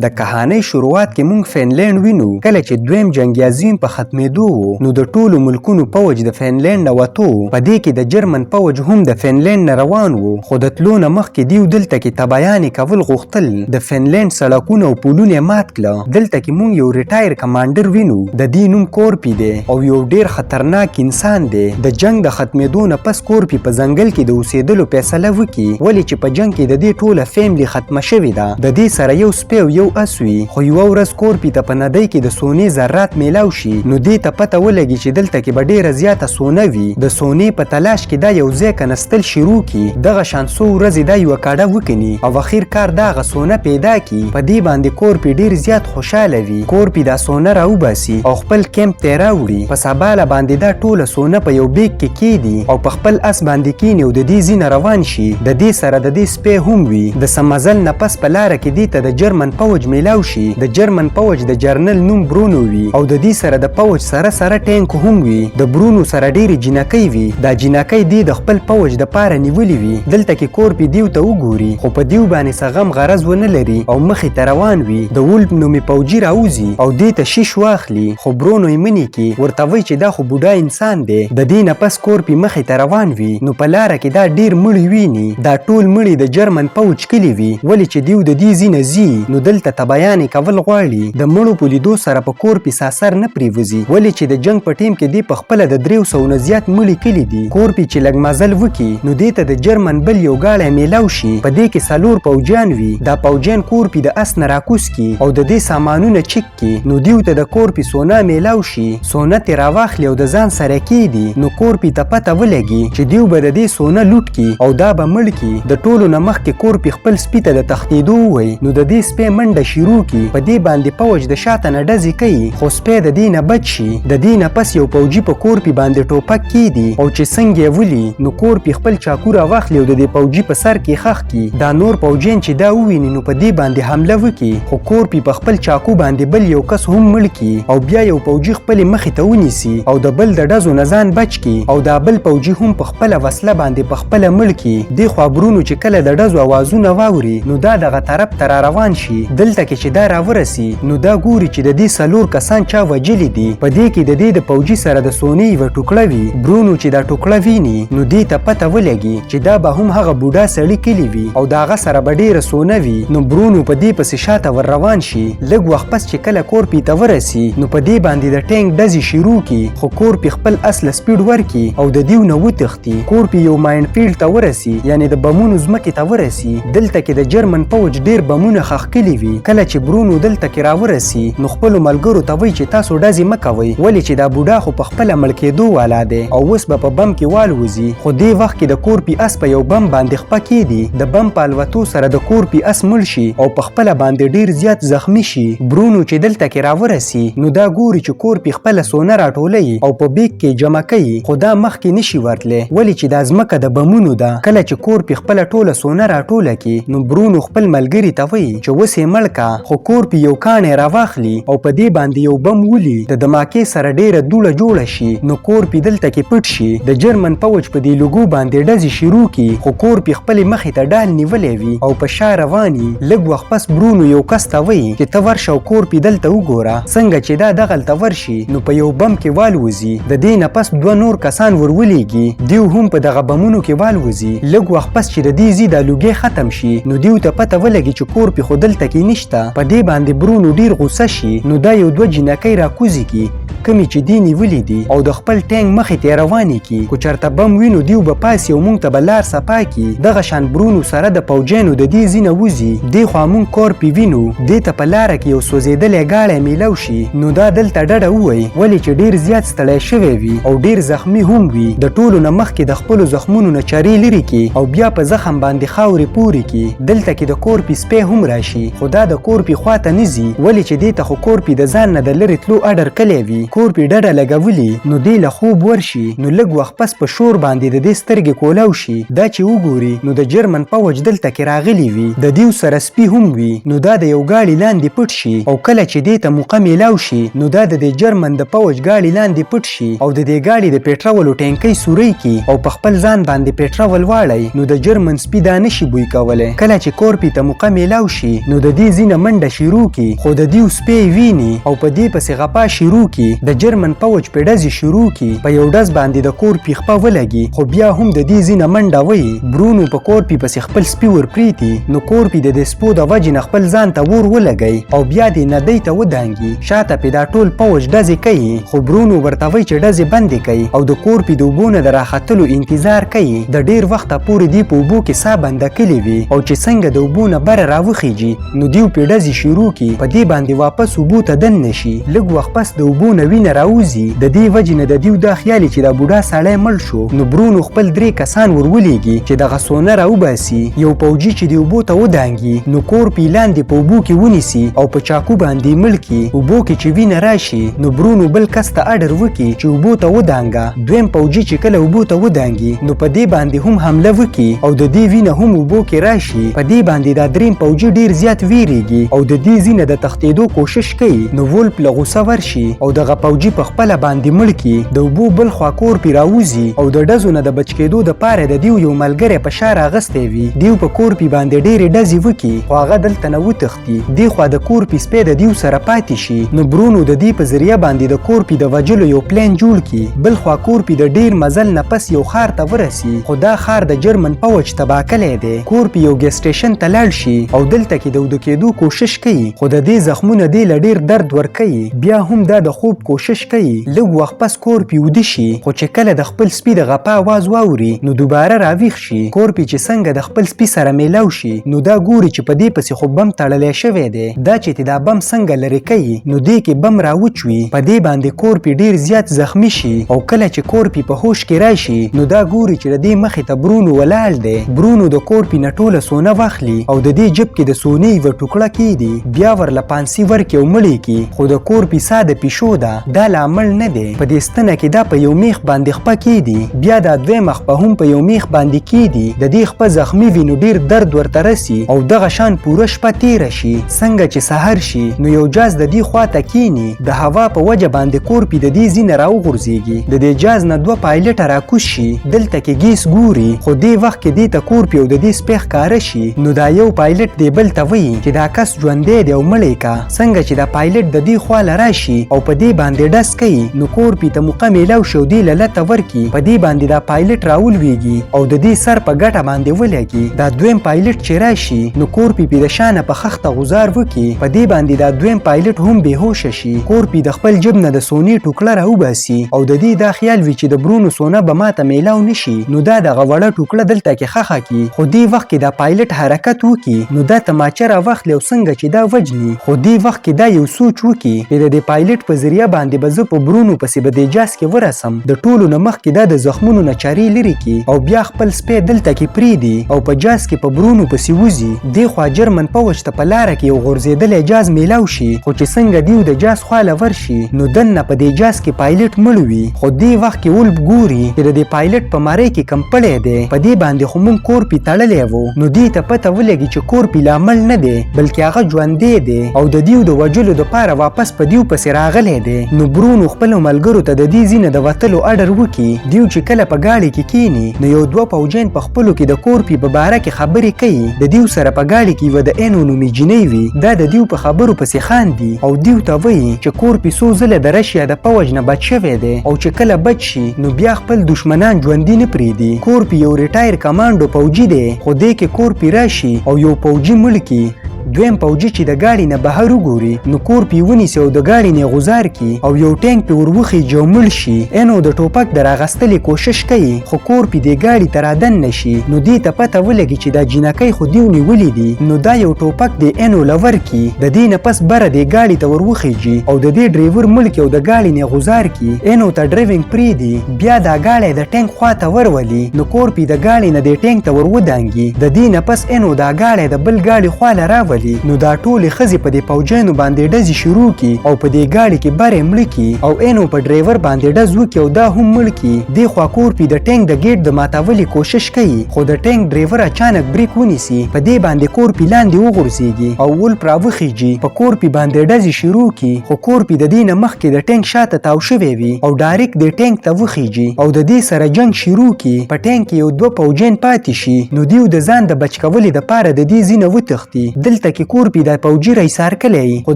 د کهانۍ شروعات کې مونږ فینلینډ وینو. کله چې دویم جنګ عظیم په ختمېدو و نو د ټولو ملکونو پوج د فینلینډ نه وتو. په دې کې د جرمن پوج هم د فینلینډ نه روان و، خو د تلو نه مخکې دیو دلته کې تبایانې کول غوښتل. د فینلینډ سړکونه او پلونه مات کړه. دلته کې مونږ یو ریټایر کمانډر وینو، د دې نوم کورپي دی او یو ډیر خطرناک انسان دی. د جنگ د ختمېدو نه پس کورپي په ځنګل کې د اوسېدلو فیصله وکړي، ولې چې په جنگ کې د دې ټوله فیملی ختمه شوې ده. د دې سره یو سپی او یو اس وي، خو یوه ورځ کورپي ته په ندۍ کې د سونې ذرات میلاو شي، نو دې ته پته ولګي چې دلته کې به ډیره زیاته سونه وي. د سونې په تلاش کې دا یو ځای کنستل شروع کړي. دغه شان څو ورځې دا یوه کاډه وکني او اخر کار دا هغه سونه پیدا کړي. په دې باندې کورپي ډیر زیات خوشحاله وي. کورپي دا سونه راوباسي او خپل کیمپ ته راوړي. په سباله باندې دا ټوله سونه په یو بیگ کې کیږدي او په خپل اس باندې کیني او د دې ځینه روان شي. د دې سره د دې سپی هم وي. د سمزل نه پس په لاره کې دې ته د جرمن پوج میلاو شي. د جرمن پوج د جرنل نوم برونو وي او د دې سره د پوج سره ټینک هم وي. د برونو سره ډېرې جینکۍ وي. دا جینکۍ دې د خپل پوج د پاره نیولې وي. دلته کې کورپي دیو ته وګوري، خو په دیو باندې څه غم غرض ونه لري او مخې ته روان وي. د وولف نومي پوجي راوځي او دې ته شیش واخلي، خو برونو یې منې کړي، ورته وایي چې دا خو بوډا انسان دی. د دې نه پس کورپي مخې ته روان وي، نو په لاره کې دا ډېر مړي ویني. دا ټول مړي د جرمن پوج کلي وي، ولې چې دیو د دې ځینه ځي نو دلته تبایانې کول غواړي. د مړو په لیدو سره په کورپي ساسر نه پریوځي، ولې چې د جنگ په ټیم کې دی په خپله د 300 نه زیات مړي کلي دي. کورپي چې لږ مزل وکړي نو دې ته د جرمن بل یو گاډی میلاو شي. په دې کې 4 پوجیان وي. دا پوجیان کورپي د اس نه راکوز کړي او د دې سامانونه چک کړي. نو دیو ته د کورپي سونه میلاو شي. سونه ترې راواخلي او د ځان سره کیږدي. نو کورپي ته پته ولګي چې دیو به د دې سونه لوټ کړي او دا به مړ کړي. د ټولو نه مخکې کورپي خپل سپي ته د تښتېدو ووایي، نو د دې سپی منډه شروع کړي. په دې باندې پوج د شاته نه ډزې کوي، خو سپی د دې نه بچ شي. د دې نه پس یو پوجي په کورپي باندې ټوپک کیږدي او چې څنګه یې ولي نو کورپي خپل چاقو راواخلي او د دې پوجي په سر کې خښ کړي. دا نور پوجیان چې دا وویني نو په دې باندې حمله وکړي، خو کورپي په خپل چاقو باندې بل یو کس هم مړ کړي او بیا یو پوجي خپلې مخې ته ونیسي او د بل د ډزو نه ځان بچ کړي او دا بل پوجي هم په خپله وسله باندې په خپله مړ کړي. دې خوا برونو چې کله د ډزو اوازونه واوري نو دا دغه طرف ته را روان شي. دلته کې چې دا راورسي نو دا ګوري چې د دې 4 کسان چا وجلي دي. په دې کې د دې د پوجي سره د سونې یوه ټوکړه وي. برونو چې دا ټوکړه ویني نو دې ته پته ولګي چې دا به هم هغه بوډا سړي کلي وي او د هغه سره به ډېره سونه وي. نو برونو په دې پسې شاته ور روان شي. لږ وخت پس چې کله کورپي ته ورسي نو په دې باندې د ټینک ډزې شروع کړي، خو کورپي خپل اس له سپیډ ورکړي او د دیو نه وتښتي. کورپي یو ماین فیلډ ته ورسي، یعنې د بمونو ځمکې ته ورسي. دلته کې د جرمن پوج ډېر بمونه ښخ کلي وي. کله چې برونو دلته کې راورسي نو خپلو ملګرو ته وایي چې تاسو ډزې مه کوئ، ولې چې دا بوډا خو په خپله مړ کېدو والا دی او اوس به په بم کې والوځي. خو دې وخت کې د کورپي اس په یو بم باندې خپه کېږي. د بم په الوتو سره د کورپي اس مړ شي او په خپله باندې ډېر زیات زخمی شي. برونو چې دلته کې راورسي نو دا ګوري چې کورپي خپله سونه راټولوي او په بیگ کې جمع کوي، خو دا مخکې نشي ورتلی، ولې چې دا ځمکه د بمونو ده. کله چې کورپي خپله ټوله سونه راټوله کړي نو برونو خپل ملګري ته وایي چې اوس یې مړ کا، خو کورپي یو کاڼی راواخلي او په دې باندې یو بم ولي د دماکې سره ډېره دوړه جوړه شي. نو کورپي دلته کې پټ شي. د جرمن پوج په دې لوګو باندې ډزې شروع کړي، خو کورپي خپلې مخې ته ډال نیولی وي او په شا روان وي. لږ وخت پس برونو یو کس ته وایي چې ته ورشه او کورپي دلته وګوره. څنګه چې دا دغلته ورشي نو په یو بم کې والوځي. د دې نه پس 2 نور کسان ورولېږي، دیو هم په دغه بمونو کې والوځي. لږ وخت پس چې د دې ځي دا لوګی ختم شي نو دیو ته پته ولګي چې کورپي خو دلته کې نشته. په دې باندې برونو ډېر غوسه شي. نو دا یو 2 جینکۍ راکوزي کړي کمې چې دی نیولې دي او د خپل ټینک مخې ته روانې کړي. خو چېرته بم وینو دیو به پاسي او موږ ته به لار صفا کړي. دغه شان برونو سره د پوجیانو د دې ځینه وځي. دې خوا موږ کورپي وینو، دې ته په لاره کې یو سوځېدلی ګاډی میلاو شي. نو دا دلته ډډه ووایي، ولې چې ډېر زیات ستړی شوی وي او ډېر زخمي هم وي. د ټولو نه مخکې د خپلو زخمونو نه چرې لرې کړي او بیا په زخم باندې خاورې پورې کړي. دلته کې د کورپي سپی هم راشي، خو دا د کورپي خواته نه ځي، ولې چې دې ته خو کورپي د ځان نه د لرې تلو اډر کلی وي. کورپي ډډه لګولي نو دی له خوب ورشي نو لږ وخت پس په شور باندې د دې سترګې کولاو شي. دا چې وګوري نو د جرمن پوج دلته کې راغلی وي، د دیو سره سپي هم وي، نو دا د یو ګاډي لاندې پټ شي او کله چې دې ته موقع میلاو شي نو دا د جرمن د پوج ګاډي لاندې پټ شي او د دې ګاډي د پېټرولو ټینکۍ سورۍ کی او په خپل ځان باندې پېټرول واړی نو د جرمن سپي دا نشي بوی کولی. کله چې کورپي ته موقع میلاو شي نو د دې ځینه منډه شروع کی خو د دیو سپی ویني او په دې پسې غپا شروع کی. د جرمن پوج په ډزې شروع کی، په یو ډز باندې د کورپي خپه ولګي خو بیا هم د دې ځینه منډه وی. برونو په کورپي پسې خپل سپي ورپریتی نو کورپي د دې سپو د وجې نه خپل ځان ته ور ولګی او بیا دې ندۍ ته ودانګي. شاته پې دا ټول پوج ډزې کوي خو برونو ورته وایي چې ډزې بندې کوي او د کورپي د اوبو نه د راختلو انتظار کوي. د ډیر وخته پورې دی په اوبو کې ساه بنده کړې وي او چې څنګه د اوبو نه بره راوخیږي نو دیو پې ډزې شروع کړي، په دې باندې واپس اوبو ته دننه شي. لږ وخت پس د اوبو نه وینه راوځي. د دې وجې نه د دیو دا خیال چې دا بوډا سړی مړ شو نو برونو خپل 3 کسان ورولېږي چې دغه سونه راوباسي. یو پوجي چې د اوبو ته ودانګي نو کورپي لاندې په اوبو کې ونیسي او په چاقو باندې مړ کړي. اوبو کې چې وینه راشي نو برونو بل کس ته اډر وکړي چې اوبو ته ودانګه. دویم پوجي چې کله اوبو ته ودانګي نو په دې باندې هم حمله وکړي او د دې وینه هم اوبو کې راشي. په دې باندې دا دریم پوجي ډیر زیات ویریږي او د دې ځینه د تښتېدو کوشش کوي. نو وولف له غوسه ورشي او دغه پوجي په خپله باندې مړ کړي. د اوبو بل خوا کورپي راوځي او د ډزو نه د بچ کېدو دپاره د دیو یو ملګری په شا راغستی وي. دیو په کورپي باندې ډېرې ډزې وکړي خو هغه دلته نه وتښتي. دې خوا د کورپي سپی د دیو سره پاتې شي نو برونو د دې په ذریعه باندې د کورپي د وجلو یو پلان جوړ کړي. بل خوا کورپي د ډیر مزل نه پس یو ښار ته ورسي خو دا ښار د جرمن پوج تباه کلی دی. کورپي یو ګیس سټیشن ته لاړ شي او دلته کې د وده کېدو کوشش کوي خو د دې زخمونه دې له ډیر درد ورکوي. بیا هم دا د خوب کوشش کوي. لږ وخت پس کورپي وده شي خو چې کله د خپل سپي د غپا आवाज واوري نو دوباره راویښ شي. کورپي چې څنګه د خپل سپي سره میلاو شي نو دا ګوري چې په دې پسې خو بم تړلی شوی دی. دا چې دا بم څنګه لرې کوي نو دې کې بم راوچوي. په دې باندې کورپي ډیر زیات زخمی شي او کله چې کورپي په هوش کې راشي نو دا ګوري چې د دې مخې ته برونو ولاړ دی. برونو د کورپي نه ټوله سونه واخلي او د دې جب کې د سونې یوه ټوکړه کیږدي. بیا ورله پانسي ورکړي او مړې کړي خو د کورپي سا د پیشو ده، دا لا مړ نه دی. په دې ستنه کې دا په یو میخ باندې خپه کیږدي. بیا دا دویمه خپه هم په یو میخ باندې کیږدي. د دې خپه زخمی وي نو ډیر درد ورته رسي او دغه شان پوره شپه تیره شي. څنګه چې سحر شي نو یو جاز د دې خواته کینی. د هوا په وجه باندې کورپي د دې ځینه راوغورځېږي. د دې جاز نه 2 پایلټه راکوز شي. دلته کې ګیس ګوري خو دې وخت کې دې ته کورپي او د دې سپی ښکاره شي نو دا یو پایلټ دی بل ته وایي چې دا کس ژوندی دی او مړی کا. څنګه چې دا پایلټ د دې خوا له راشي او په دې باندې ډز کوي نو کورپي ته موقع میلاو شي او دې له لته ورکړي. په دې باندې دا پایلټ راولویږي او د دې سر په ګټه باندې ولګي. دا دویم پایلټ چې راشي نو کورپي پې د شانه په خښته غوزار وکړي. په دې باندې دا دویم پایلټ هم بېهوشه شي. کورپي د خپل جب نه د سونې ټوکړه راوباسي او د دې دا خیال وي چې د برونو سونه به ماته میلاو نشي نو دا دغه وړه ټوکړه دلته کې ښخه کړي. خو دې وخت کې دا پایلټ حرکت وکړي نو دا تماچه راواخلي او څنګه چې دا وجني. خو دې وخت کې دا یو سوچ وکړي چې د دې پایلټ په ذریعه باندې به زه په برونو پسې به دې جاز کې ورسم. د ټولو نه مخکې دا د زخمونو نه چارې لرې کړي او بیا خپل سپی دلته کې پرېږدي او په جاز کې په برونو پسې وځي. دې خوا جرمن پوج ته په لاره کې یو غورځېدلی جاز میلاو شي خو چې څنګه دیو د جاز خواله ورشي نو دننه په دې جاز کې پایلټ مړ وي. خو دې وخت کې ولف ګوري چې د دې پایلټ په مارۍ کې کم پړی دی. په دې باندې خو موږ کورپي تړلی و نو دې ته پته ولګي چې کورپي لا مړ نه دی بلکې هغه ژوندی دی او د دیو د وجلو دپاره واپس په دیو پسې راغلی دی. نو برونو خپلو ملګرو ته د دې ځینه د وتلو اډر وکړي. دیو چې کله په ګاډي کې کینی نو یو 2 پوجیان په خپلو کې د کورپي په باره کې خبرې کوي. د دیو سره په ګاډي کې یوه د اینو نومې جینۍ وي. دا د دیو په خبرو پسې خاندي او دیو ته وایي چې کورپي څو ځله د رشیا د پوج نه بچ شوی دی او چې کله بچ شي نو بیا خپل دشمنان ژوندي نه پرېږدي. کورپي یو ریټایر کمانډو پوجي دی خو دې کې کورپي راشي او یو پوجي مړ کړي. دویم پوجي چې د ګاډي نه بهر وګوري نو کورپي ونیسي او د ګاډي نه غوزار کړي او یو ټینک پې ور وخیږي او مړ شي. اینو د ټوپک د راغستلې کوشش کوي خو کورپي دې ګاډي ته رادننه شي نو دې ته پته ولګي چې دا جینکۍ خو دیو نیولي دي نو دا یو ټوپک د اینو له ورکړي. د دې نه پس بره دې ګاډي ته ور وخیږي او د دې ډریور مړ کړي او د ګاډي نه غوزار کړي. اینو ته ډرایوینګ پرېږدي. بیا دا ګاډی د ټینک خواته ورولي نو کورپي د ګاډي نه دې ټینک ته ور ودانګي. د دې نه پس اینو دا ګاډی د بل ګاډي خواله راولي راولي. نو دا ټولې ښځې په دې پوجیانو باندې ډزې شروع کی او په دې ګاډي کې برې مړه کی او اینو په ډرایور باندې ډز وکي او دا هم مړ کی. دې خوا کورپي د ټینک د ګیټ د ماتولو کوشش کوي خو د ټینک ډرایور اچانک بریک ونیسي. په دې باندې کورپي لاندې وغورځيږي او ولف راوخیږي. په کورپي باندې ډزې شروع کی خو کورپي د دې نه مخکې د ټینک شاته تاو شوی وي او ډایرکټ د ټینک ته وخیږي او د دې سره جنگ شروع کی. په ټینک کې یو دوه پوجین پاتې شي. نو دیو د ځان د بچ کولو دپاره د دې ځینه وتښتي. دلته کې کورپي د پوجي رئیسار کلی خو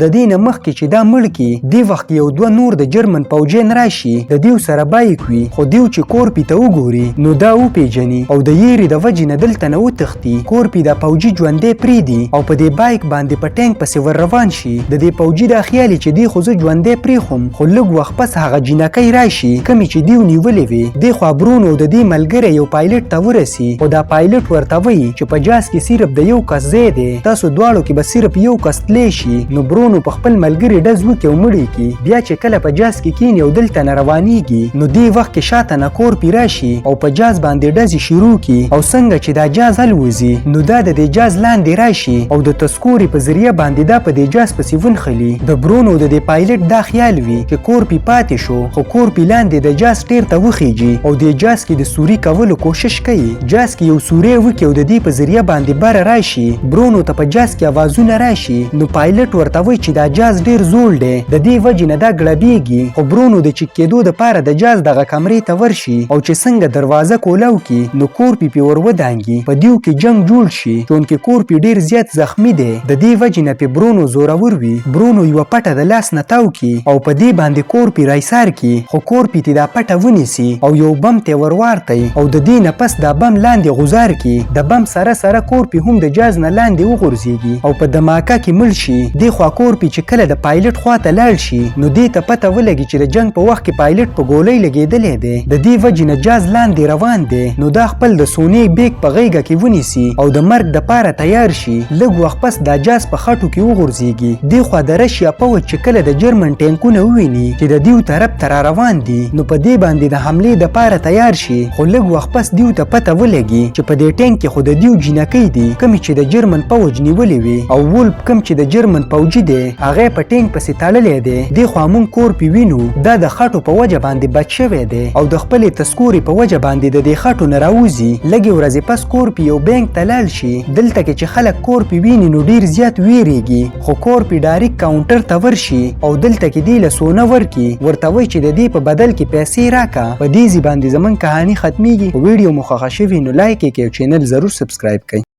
د دې نه مخکې چې دا مړ کی دې وخت یو دوه نور د جرمن پوجین راشي د دیو سره بایک وي خو دیو چې کورپي ته وګوري نو دا وپیژني او د یېرې د وجې نه دلته نه وتښتي. کورپي د پوجي ژوندی پرېږدي او په دې بایک باندې په ټینک پسې ور روان شي. د دې پوجي دا خیال چې دی خو زه ژوندی پرېښوم خو لږ وخت پس هغه جینکۍ راشي کومې چې دیو نیولې وي. دې خوا برونو د دې ملګری یو پایلټ ته ورسي خو دا پایلټ ورته وایي چې په جاز کې صرف د یو کس ځای دی تاسو دواړو کې به صرف یو کس تلی شي. نو برونو په خپل ملګري ډز وکړي او مړ کړي. بیا چې کله په جاز کې کیني او دلته نه روانیږي نو دې وخت کې شاته نه کورپي راشي او په جاز باندې ډزې شروع کړي او څنګه چې دا جاز الوځي نو دا د دې جاز لاندې راشي او د تسکوري په ذریعه باندې دا په دې جاز پسې ونښلي. د برونو د دې پایلټ دا خیال وي چې کورپي پاتې شو خو کورپي لاندې د جاز ټیر ته وخیږي او د جاز کې د سوري کولو کوشش کوي. جاز کې یو سوری وکړي او د دې په ذریعه باندې بره راشي. برونو ته په جاز کې اوازونه راشي نو پایلټ ورته وایي چې دا جاز ډیر زوړ دی د دې وجې نه دا ګړبېږي. خو برونو د چک کېدو دپاره د جاز دغه کمرې ته ورشي او چې څنګه دروازه کولاو کی نو کورپي پې ور ودانګي. په دیو کې جنگ جوړ شي چونکې کورپي ډیر زیات زخمی دی. د دې وجې نه پې برونو زورور وي. برونو یوه پټه د لاس نه تاو کی او په دې باندې کورپي رایسار کی خو کورپي ته دا پټه ونیسي او یو بم ته ور وارتی او د دې نه پس دا بم لاندې غوزار کی. د بم سره سره کورپي هم د جاز نه لاندې وغورځيږي او په دماکه کې مړ شي. دې خوا کورپي چې کله د پایلټ خواته لاړ شي نو دې ته پته ولګي چې د جنگ په وخت کې پایلټ په ګولۍ لګېدلی دی. د دې وجې نه جاز لاندې روان دی. نو دا خپل د سونې بیګ په غیږه کې ونیسي او د مرګ دپاره تیار شي. لږ وخت پس دا جاز په خټو کې وغورځيږي. دې خوا د رشیا پوځ چې کله د جرمن ټینکونه وویني چې د دیو طرف ته را روان دي نو په دې باندې د حملې دپاره تیار شي. خو لږ وخت پس دیو ته پته ولګي چې په دې ټینک کې خو د دیو جینکۍ دي کومې چې د جرمن پوځ نیولې وي او ولف کوم چې د جرمن پوځي دی هغه په ټینک پسې تړلی دی. دې خوا مونږ کورپي وینو دا د خټو په وجه باندې بچ شوی دی او د خپلې تسکورې په وجه باندې د دې خټو نه راوځي. لږې ورځې پس کورپي یو بینک ته لاړ شي. دلته کې چې خلک کورپي ویني نو ډیر زیات ویریږي خو کورپي ډایرکټ کاونټر ته ورشي او دلته کې دې له سونه ورکي ورته وایي چې د دې په بدل کې پیسې راکا. په دې ځای باندې زموږ کهاني ختمیږي. ویډیو مو خوښه شوې نو لایک یې کړئ او چینل ضرور سبسکرایب کړئ.